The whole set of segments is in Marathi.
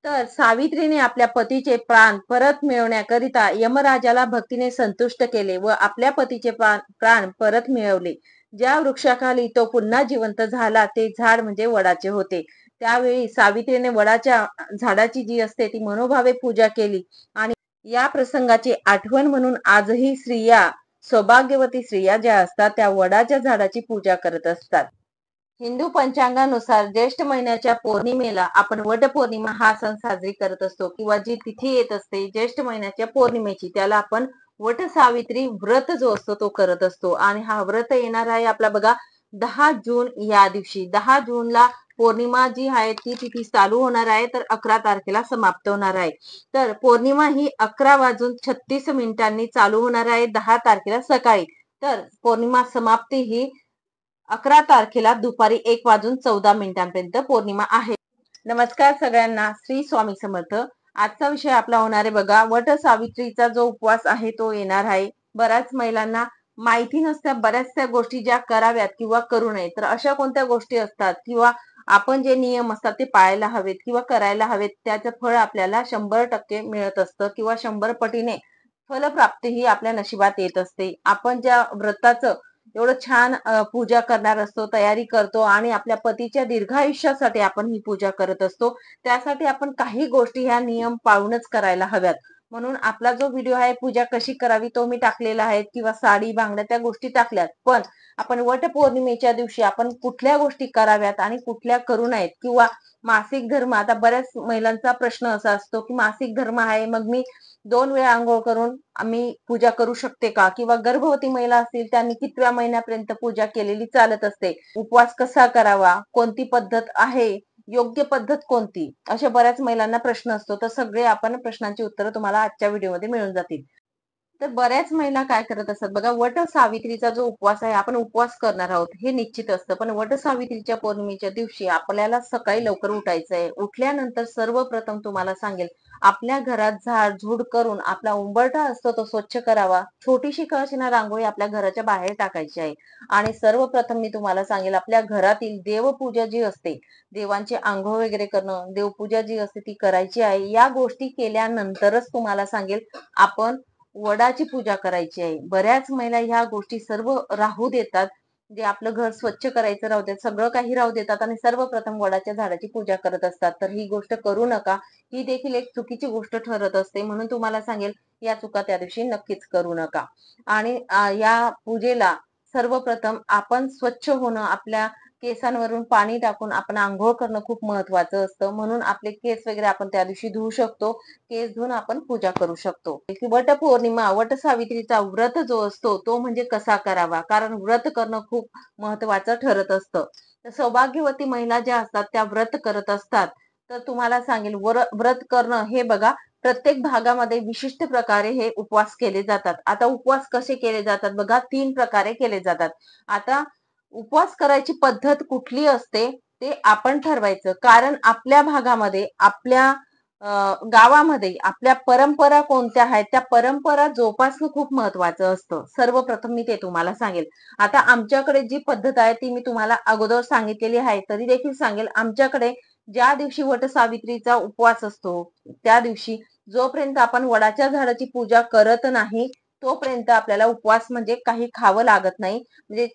तर सावित्रीने आपल्या पतीचे प्राण परत मिळवण्याकरिता यमराजाला भक्तीने संतुष्ट केले व आपल्या पतीचे प्राण परत मिळवले. ज्या वृक्षाखाली तो पुन्हा जिवंत झाला ते झाड म्हणजे वडाचे होते. त्यावेळी सावित्रीने वडाच्या झाडाची जी असते ती मनोभावे पूजा केली आणि या प्रसंगाची आठवण म्हणून आजही स्त्रिया, सौभाग्यवती स्त्रिया ज्या असतात त्या वडाच्या झाडाची पूजा करत असतात. हिंदू पंचांगानुसार ज्येष्ठ महिन्याच्या पौर्णिमेला आपण वटपौर्णिमा हा सण साजरी करत असतो किंवा जी तिथी येत असते ज्येष्ठ महिन्याच्या पौर्णिमेची त्याला आपण वट सावित्री व्रत जो असतो तो करत असतो. आणि हा व्रत येणार आहे आपला बघा 10 जून या दिवशी. 10 जूनला पौर्णिमा जी आहे ती तिथी चालू होणार आहे तर 11 तारखेला समाप्त होणार आहे. तर पौर्णिमा ही 11 वाजून 36 मिनिटांनी चालू होणार आहे 10 तारखेला सकाळी. तर पौर्णिमा समाप्ती ही 11 तारखेला दुपारी 1 वाजून 14 मिनिटांपर्यंत पौर्णिमा आहे. नमस्कार सगळ्यांना, श्री स्वामी समर्थ. आजचा विषय आपला होणार आहे बघा वट सावित्रीचा जो उपवास आहे तो येणार आहे. बऱ्याच महिलांना माहिती नसत्या बऱ्याचशा गोष्टी ज्या कराव्यात किंवा करू नये. तर अशा कोणत्या गोष्टी असतात किंवा आपण जे नियम असतात ते पाळायला हवेत किंवा करायला हवेत त्याचं फळ आपल्याला 100% मिळत असतं किंवा 100 पटीने फलप्राप्ती ही आपल्या नशिबात येत असते. आपण ज्या व्रताचं एवढं छान पूजा करणार असतो, तयारी करतो आणि आपल्या पतीच्या दीर्घायुष्यासाठी आपण ही पूजा करत असतो. त्यासाठी आपण काही गोष्टी ह्या नियम पाळूनच करायला हव्यात. म्हणून आपला जो व्हिडिओ आहे पूजा कशी करावी तो मी टाकलेला आहे किंवा साडी, बांगड्या त्या गोष्टी टाकल्यात. पण आपण वटपौर्णिमेच्या दिवशी आपण कुठल्या गोष्टी कराव्यात आणि कुठल्या करू नयेत किंवा मासिक धर्म, आता बऱ्याच महिलांचा प्रश्न असा असतो की मासिक धर्म आहे मग मी 2 वेळा अंघोळ करून आम्ही पूजा करू शकते का, किंवा गर्भवती महिला असतील त्यांनी कितव्या महिन्यापर्यंत पूजा केलेली चालत असते, उपवास कसा करावा, कोणती पद्धत आहे, योग्य पद्धत कोणती, अशा बऱ्याच महिलांना प्रश्न असतो. तर सगळे आपण प्रश्नांची उत्तरं तुम्हाला आजच्या व्हिडिओमध्ये मिळून जातील. तर बऱ्याच महिला काय करत असतात बघा, वट सावित्रीचा जो उपवास आहे आपण उपवास करणार आहोत हे निश्चित असतं. पण वट सावित्रीच्या पौर्णिमेच्या दिवशी आपल्याला सकाळी लवकर उठायचं आहे. उठल्यानंतर सर्वप्रथम तुम्हाला सांगेल आपल्या घरात झाडझूड करून आपला उंबरठा असतो तो स्वच्छ करावा. छोटीशी का असेना रांगोळी आपल्या घराच्या बाहेर टाकायची आहे. आणि सर्वप्रथम मी तुम्हाला सांगेल आपल्या घरातील देवपूजा जी असते, देवांची आंघोळ वगैरे करणं, देवपूजा जी असते ती करायची आहे. या गोष्टी केल्यानंतरच तुम्हाला सांगेल आपण वडाची पूजा करायची आहे. बऱ्याच महिला ह्या गोष्टी सर्व राहू देतात. जे आपलं घर स्वच्छ करायचं राहू देतात, सगळं काही राहू देतात आणि सर्वप्रथम वडाच्या झाडाची पूजा करत असतात. तर ही गोष्ट करू नका. ही देखील एक चुकीची गोष्ट ठरत असते. म्हणून तुम्हाला सांगेल या चुका त्या दिवशी नक्कीच करू नका. आणि या पूजेला सर्वप्रथम आपण स्वच्छ होणं, आपल्या केसांवरून पाणी टाकून आपण अंघोळ करणं खूप महत्वाचं असतं. म्हणून आपले केस वगैरे आपण त्या दिवशी धुवू शकतो. केस धुवून आपण पूजा करू शकतो. वटपौर्णिमा, वटसावित्रीचा व्रत जो असतो तो म्हणजे कसा करावा, कारण व्रत करणं खूप महत्वाचं ठरत असतं. तर सौभाग्यवती महिला ज्या असतात त्या व्रत करत असतात. तर तुम्हाला सांगेल व्रत करणं हे बघा प्रत्येक भागामध्ये विशिष्ट प्रकारे हे उपवास केले जातात. आता उपवास कसे केले जातात बघा, 3 प्रकारे केले जातात. आता उपवास करायची पद्धत कुठली असते ते आपण ठरवायचं, कारण आपल्या भागामध्ये, आपल्या गावामध्ये आपल्या परंपरा कोणत्या आहेत त्या परंपरा जोपासणं खूप महत्वाचं असतं. सर्वप्रथम मी ते तुम्हाला सांगेल. आता आमच्याकडे जी पद्धत आहे ती मी तुम्हाला अगोदर सांगितलेली आहे, तरी देखील सांगेल. आमच्याकडे ज्या दिवशी वटसावित्रीचा उपवास असतो त्या दिवशी जोपर्यंत आपण वडाच्या झाडाची पूजा करत नाही तोपर्यंत आपल्याला उपवास म्हणजे काही खावं लागत नाही. म्हणजे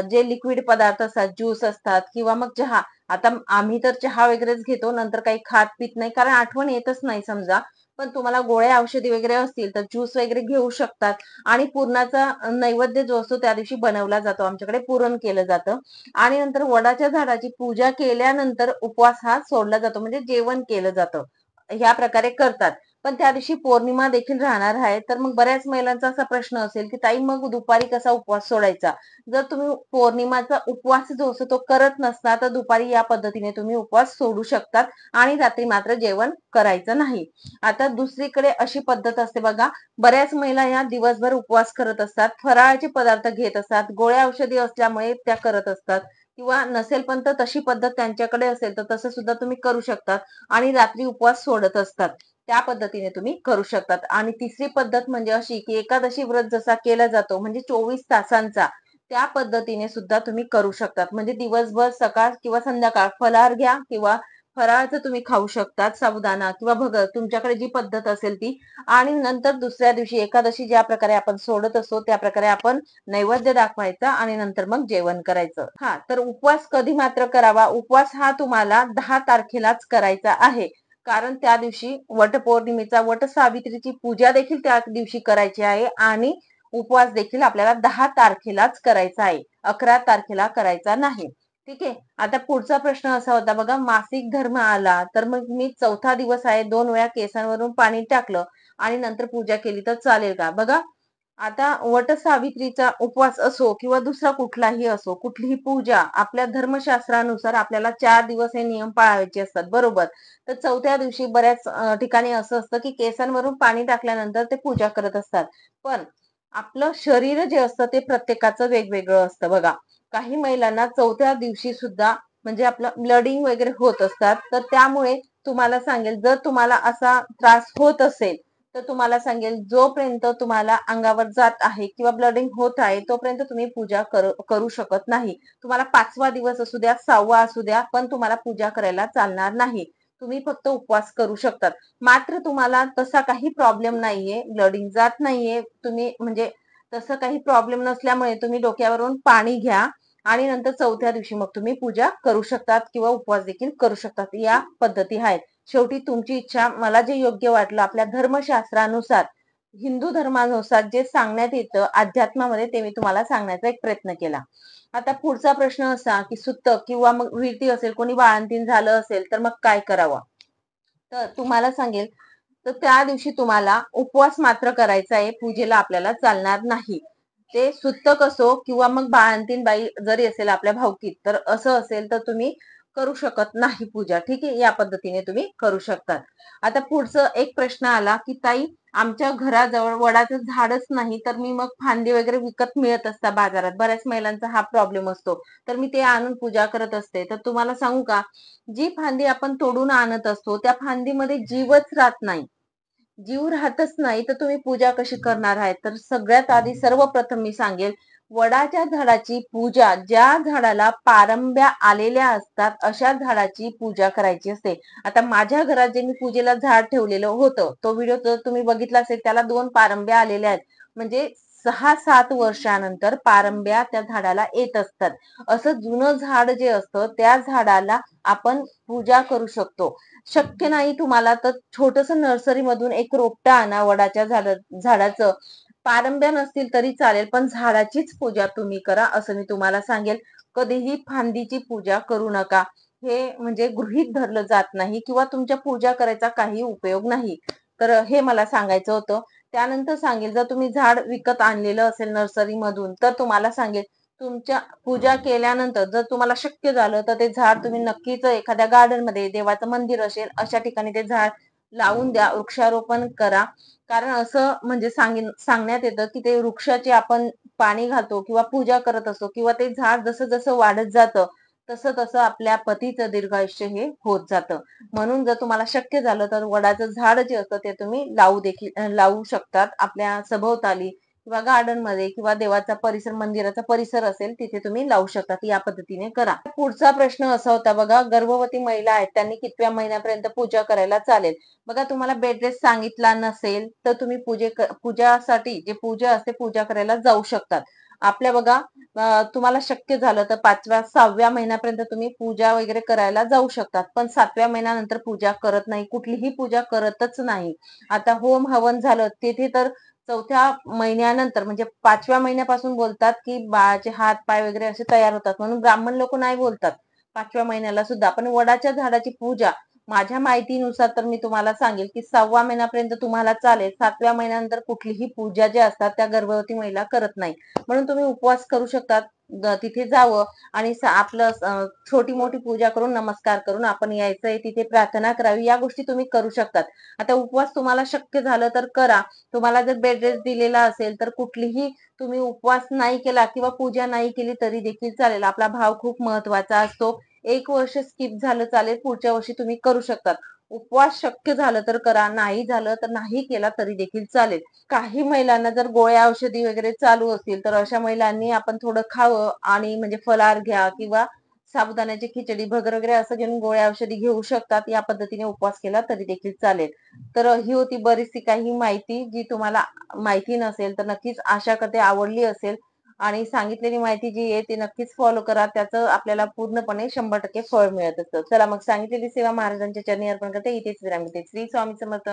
जे लिक्विड पदार्थ असतात, ज्यूस असतात किंवा मग चहा. आता आम्ही तर चहा वगैरेच घेतो, नंतर काही खात पित नाही कारण आठवण येतच नाही समजा. पण तुम्हाला गोळ्या औषधी वगैरे असतील तर ज्यूस वगैरे घेऊ शकतात. आणि पुरणाचा नैवेद्य जो असतो त्या दिवशी बनवला जातो, आमच्याकडे पुरण केलं जातं. आणि नंतर वडाच्या झाडाची पूजा केल्यानंतर उपवास हा सोडला जातो, म्हणजे जेवण केलं जातं. ह्या प्रकारे करतात. पण त्या दिवशी पौर्णिमा देखील राहणार आहे. तर मग बऱ्याच महिलांचा असा प्रश्न असेल की ताई मग दुपारी कसा उपवास सोडायचा. जर तुम्ही पौर्णिमाचा उपवास जो असतो तो करत नसता तर दुपारी या पद्धतीने तुम्ही उपवास सोडू शकतात आणि रात्री मात्र जेवण करायचं नाही. आता दुसरीकडे अशी पद्धत असते बघा, बऱ्याच महिला या दिवसभर उपवास करत असतात, फराळाचे पदार्थ घेत असतात, गोळ्या औषधी असल्यामुळे त्या करत असतात. किंवा नसेल पण तर तशी पद्धत त्यांच्याकडे असेल तर तसं सुद्धा तुम्ही करू शकतात आणि रात्री उपवास सोडत असतात. त्या पद्धतीने तुम्ही करू शकतात. आणि तिसरी पद्धत म्हणजे अशी की एकादशी व्रत जसा केला जातो म्हणजे 24 तासांचा, त्या पद्धतीने सुद्धा तुम्ही करू शकतात. म्हणजे दिवसभर सकाळ किंवा संध्याकाळ फलाहार घ्या किंवा फराळाचं तुम्ही खाऊ शकतात, साबुदाणा किंवा भगर तुमच्याकडे जी पद्धत असेल ती. आणि नंतर दुसऱ्या दिवशी एकादशी ज्या प्रकारे आपण सोडत असतो त्या प्रकारे आपण नैवेद्य दाखवायचा आणि नंतर मग जेवण करायचं. हा, तर उपवास कधी मात्र करावा? उपवास हा तुम्हाला 10 तारखेलाच करायचा आहे. कारण त्या दिवशी वटपौर्णिमेचा, वटसावित्रीची पूजा देखील त्या दिवशी करायची आहे आणि उपवास देखील आपल्याला 10 तारखेलाच करायचा आहे, 11 तारखेला करायचा नाही. ठीक आहे. आता पुढचा प्रश्न असा होता बघा, मासिक धर्म आला तर मग मी चौथा दिवस आहे 2 वेळा केसांवरून पाणी टाकलं आणि नंतर पूजा केली तर चालेल का? बघा, आता वटसावित्रीचा उपवास असो किंवा दुसरा कुठलाही असो, कुठलीही पूजा आपल्या धर्मशास्त्रानुसार आपल्याला 4 दिवस हे नियम पाळायचे असतात, बरोबर? तर चौथ्या दिवशी बऱ्याच ठिकाणी असं असतं की केसांवरून पाणी टाकल्यानंतर ते पूजा करत असतात. पण आपलं शरीर जे असतं ते प्रत्येकाचं वेगवेगळं असतं बघा. काही महिलांना चौथ्या दिवशी सुद्धा म्हणजे आपलं ब्लडिंग वगैरे होत असतात. तर त्यामुळे तुम्हाला सांगेल, जर तुम्हाला असा त्रास होत असेल तर तुम्हाला सांगेल, जोपर्यंत तुम्हाला अंगावर जात आहे किंवा ब्लडिंग होत आहे तोपर्यंत तुम्ही पूजा करू शकत नाही. तुम्हाला 5वा दिवस असू द्या, 6वा असू द्या, पण तुम्हाला पूजा करायला चालणार नाही. तुम्ही फक्त उपवास करू शकतात. मात्र तुम्हाला तसा काही प्रॉब्लेम नाहीये, ब्लडिंग जात नाहीये, तुम्ही म्हणजे तसं काही प्रॉब्लेम नसल्यामुळे तुम्ही डोक्यावरून पाणी घ्या आणि नंतर चौथ्या दिवशी मग तुम्ही पूजा करू शकतात किंवा उपवास देखील करू शकतात. या पद्धती आहेत. शेवटी तुमची इच्छा. मला जे योग्य वाटलं आपल्या धर्मशास्त्रानुसार, हिंदू धर्मानुसार जे सांगण्यात येतं अध्यात्मामध्ये, ते मी तुम्हाला सांगण्याचा एक प्रयत्न केला. आता पुढचा प्रश्न असा की सुतक किंवा मग विरती असेल, कोणी बाळंतीण झालं असेल तर मग काय करावं? तर तुम्हाला सांगेल, तर त्या दिवशी तुम्हाला उपवास मात्र करायचा आहे, पूजेला आपल्याला चालणार नाही. ते सुतक असो किंवा मग बाळंतीण बाई जरी असेल आपल्या भावकीत, तर असं असेल तर तुम्ही करू शकत नाही पूजा. ठीक आहे, या पद्धतीने तुम्ही करू शकतात. आता पुढचं एक प्रश्न आला की ताई, आमच्या घराजवळ वडाचं झाडच नाही, तर मी मग फांदी वगैरे विकत मिळत असतात बाजारात. बऱ्याच महिलांचा हा प्रॉब्लेम असतो. तर मी ते आणून पूजा करत असते. तर तुम्हाला सांगू का, जी फांदी आपण तोडून आणत असतो त्या फांदीमध्ये जीवच राहत नाही. जीव राहतच नाही तर तुम्ही पूजा कशी करणार आहे? तर सगळ्यात आधी सर्वप्रथम मी सांगेल, वडाच्या झाडाची पूजा, ज्या झाडाला पारंब्या आलेल्या असतात अशा झाडाची पूजा करायची असते. आता माझ्या घरात जे मी पूजेला झाड ठेवलेलं होतं, तो व्हिडिओ जर तुम्ही बघितला असेल, त्याला 2 पारंब्या आलेल्या आहेत. म्हणजे 6-7 वर्षानंतर पारंब्या त्या झाडाला येत असतात. असं जुनं झाड जे असतं त्या झाडाला आपण पूजा करू शकतो. शक्य नाही तुम्हाला तर छोटस नर्सरीमधून एक रोपटं आणा वडाच्या झाडाचं. पारंब्या नसतील तरी चालेल, पण झाडाचीच पूजा तुम्ही करा, असं मी तुम्हाला सांगेल. कधीही फांदीची पूजा करू नका. हे म्हणजे गृहीत धरलं जात नाही किंवा तुमच्या पूजा करायचा काही उपयोग नाही. तर हे मला सांगायचं होतं. त्यानंतर सांगेल, जर तुम्ही झाड विकत आणलेलं असेल नर्सरीमधून, तर तुम्हाला सांगेल, तुमच्या पूजा केल्यानंतर जर तुम्हाला शक्य झालं तर ते झाड तुम्ही नक्कीच एखाद्या गार्डन मध्ये, देवाचं मंदिर असेल अशा ठिकाणी ते झाड लावून द्या, वृक्षारोपण करा. कारण असं म्हणजे सांगण्यात येतं की ते वृक्षाचे आपण पाणी घालतो किंवा पूजा करत असतो किंवा ते झाड जसं जसं वाढत जातं तसं तसं आपल्या पतीचं दीर्घायुष्य हे होत जातं. म्हणून जर तुम्हाला शक्य झालं तर वडाचं झाड जे असतं ते तुम्ही लावू शकतात आपल्या सभोवताली किंवा गार्डन मध्ये किंवा देवाचा परिसर, मंदिराचा परिसर असेल तिथे तुम्ही लावू शकता. या पद्धतीने करा. पुढचा प्रश्न असा होता बघा, गर्भवती महिला आहेत त्यांनी कितव्या महिन्यापर्यंत पूजा करायला चालेल? बघा, तुम्हाला बेड रेस्ट सांगितला नसेल तर तुम्ही पूजासाठी जे पूजा असते पूजा करायला जाऊ शकतात. आपल्या बघा, तुम्हाला शक्य झालं तर 5व्या 6व्या महिन्यापर्यंत तुम्ही पूजा वगैरे करायला जाऊ शकतात. पण 7व्या महिन्यानंतर पूजा करत नाही, कुठलीही पूजा करतच नाही. आता होम हवन झालं तिथे तर 4थ्या महिन्यानंतर म्हणजे 5व्या महिन्यापासून बोलतात की बाळाचे हात पाय वगैरे असे तयार होतात, म्हणून ब्राह्मण लोक नाही बोलतात 5व्या महिन्याला सुद्धा. पण वडाच्या झाडाची पूजा माझ्या माहितीनुसार तर मी तुम्हाला सांगेल की 6व्या महिन्यापर्यंत तुम्हाला चालेल. 7व्या महिन्यानंतर कुठलीही पूजा ज्या असतात त्या गर्भवती महिला करत नाही. म्हणून तुम्ही उपवास करू शकतात. तिथे जावं आणि आपलं छोटी मोठी पूजा करून, नमस्कार करून आपण यायचंय, तिथे प्रार्थना करावी, या गोष्टी तुम्ही करू शकतात. आता उपवास तुम्हाला शक्य झालं तर करा. तुम्हाला जर बेड रेस्ट दिलेला असेल तर कुठलीही तुम्ही उपवास नाही केला किंवा पूजा नाही केली तरी देखील चालेल. आपला भाव खूप महत्वाचा असतो. 1 वर्ष स्किप झालं चालेल, पुढच्या वर्षी तुम्ही करू शकतात. उपवास शक्य झालं तर करा, नाही झालं तर नाही केला तरी देखील चालेल. काही महिलांना जर गोळ्या औषधी वगैरे चालू असतील तर अशा महिलांनी आपण थोडं खावं आणि म्हणजे फलाहार घ्या किंवा साबुदाण्याची खिचडी भगर वगैरे असं घेऊन गोळ्या औषधी घेऊ शकतात. या पद्धतीने उपवास केला तरी देखील चालेल. तर ही होती बरीचशी काही माहिती जी तुम्हाला माहिती नसेल तर नक्कीच आशा करते आवडली असेल आणि सांगितलेली माहिती जी आहे ती नक्कीच फॉलो करा. त्याचं आपल्याला पूर्णपणे 100% फळ मिळत असतं. चला मग सांगितलेली सेवा महाराजांच्या चरणी अर्पण करते. इथेच विराम घेते. श्री स्वामी समर्थ.